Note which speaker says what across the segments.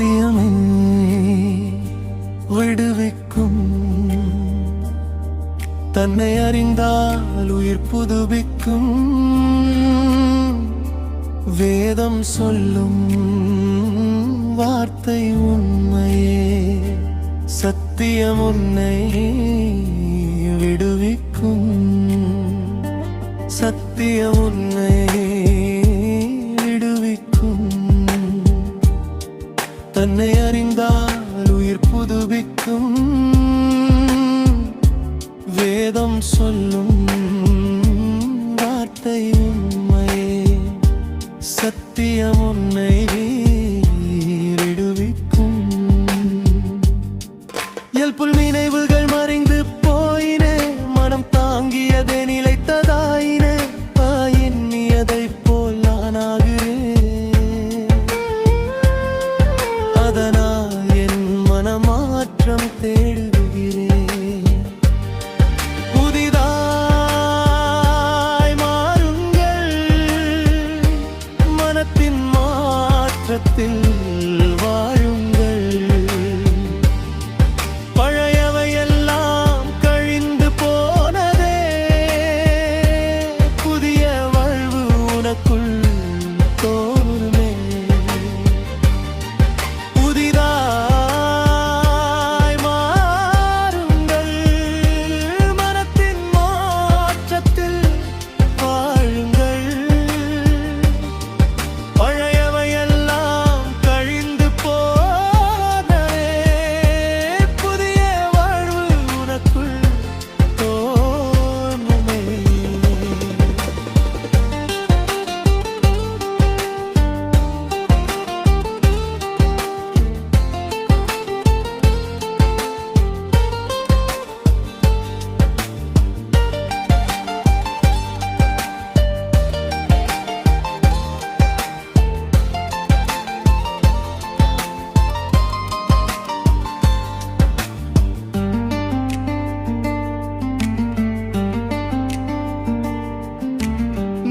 Speaker 1: சத்தியமே விடுவிக்கும். தன்னை அறிந்தால் உயிர் புதுப்பிக்கும். வேதம் சொல்லும் வார்த்தை உண்மையே. சத்தியம் உன்னை விடுவிக்கும். சத்தியம் உன்னை விடுவிக்கும். தன்னை அறிந்தால் உயிர் புதுப்பிக்கும். வேதம் சொல்லும் வார்த்தை உண்மையே. சத்தியம் உன்னை விடுவிக்கும். இயல்புள் நினைவுகள் மறைந்து போயின. மனம் தாங்கியதை நிலைத்ததாயின. எண்ணியதை போல் நானாகிறேன். அதனால் என் மனமாற்றம் தேடுகிறேன். புதிதாய் மாறுங்கள். மனத்தின் மாற்றத்தில் வாழுங்கள். பழையவையெல்லாம் கழிந்து போனதே. புதிய வாழ்வு உனக்குள் தோன்றுமே. புதிதாய் மாறுங்கள். மனத்தின் மாற்றத்தில் வாழுங்கள். பழையவையெல்லாம் கழிந்து போனதே. புதிய வாழ்வு உனக்குள் தோன்றுமே.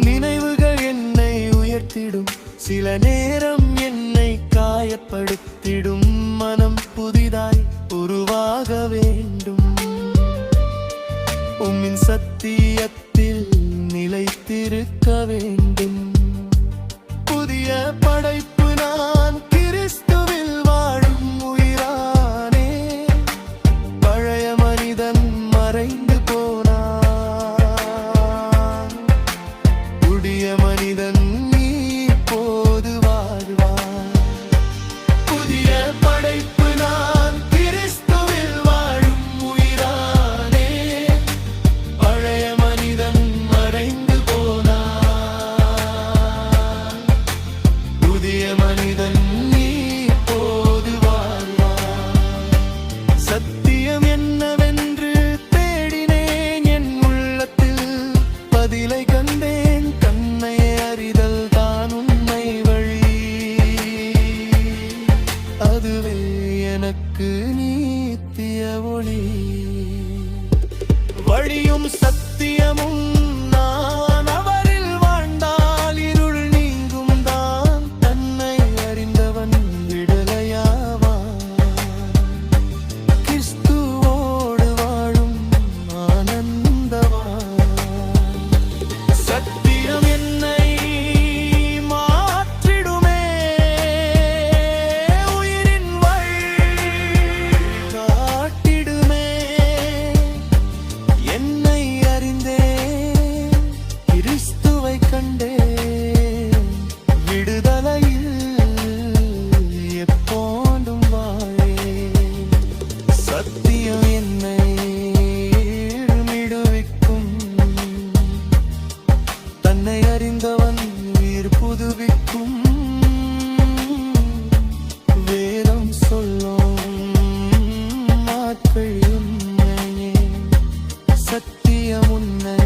Speaker 1: நினைவுகள் என்னை உயர்த்திடும். சில நேரம் என்னை காயப்படுத்திடும். மனம் புதிதாய் உருவாக வேண்டும். உம்மின் சத்தியத்தில் நிலைத்திருக்க வேண்டும். புதிய படைப்பு நான் கிறிஸ்துவில் வாழும் உயிரானே. பழைய மனிதன் மறைந்து போனான். புதிய மனிதன் நீ இப்போது வாழ்வார். புதிய படைப்பு நான் கிறிஸ்துவில் வாழும் உயிரானே. பழைய மனிதன் மறைந்து போனான். புதிய மனிதன் நீ இப்போது வாழ்வார். சத்தியம் என்னவென்று தேடினேன். என் உள்ளத்தில் பதிலை கண்டேன். தன்னை அறிதல் தான் உண்மை வழி. அதுவே எனக்கு நித்திய ஒளி. வழியும் சத்தியமும் நான். அவரில் வாழ்ந்தால் இருள் நீங்கும் தான். தன்னை அறிந்தவன் விடுதலையாவான். கிறிஸ்துவோடு வாழும் ஆனந்தவான். சத்தியம் என்னை மாற்றிடுமே. உயிரின் வழி காட்டிடுமே. என்னை அறிந்தேன். கிறிஸ்துவை கண்டேன். விடுதலையில் எப்போதும் வாழேன். சத்தியம் என்னை விடுவிக்கும். தன்னை அறிந்தவன் உயிர் புதுவிக்கும். வேதம் சொல்லும் வார்த்தை உண்மையே. சத்தியம் உன்னை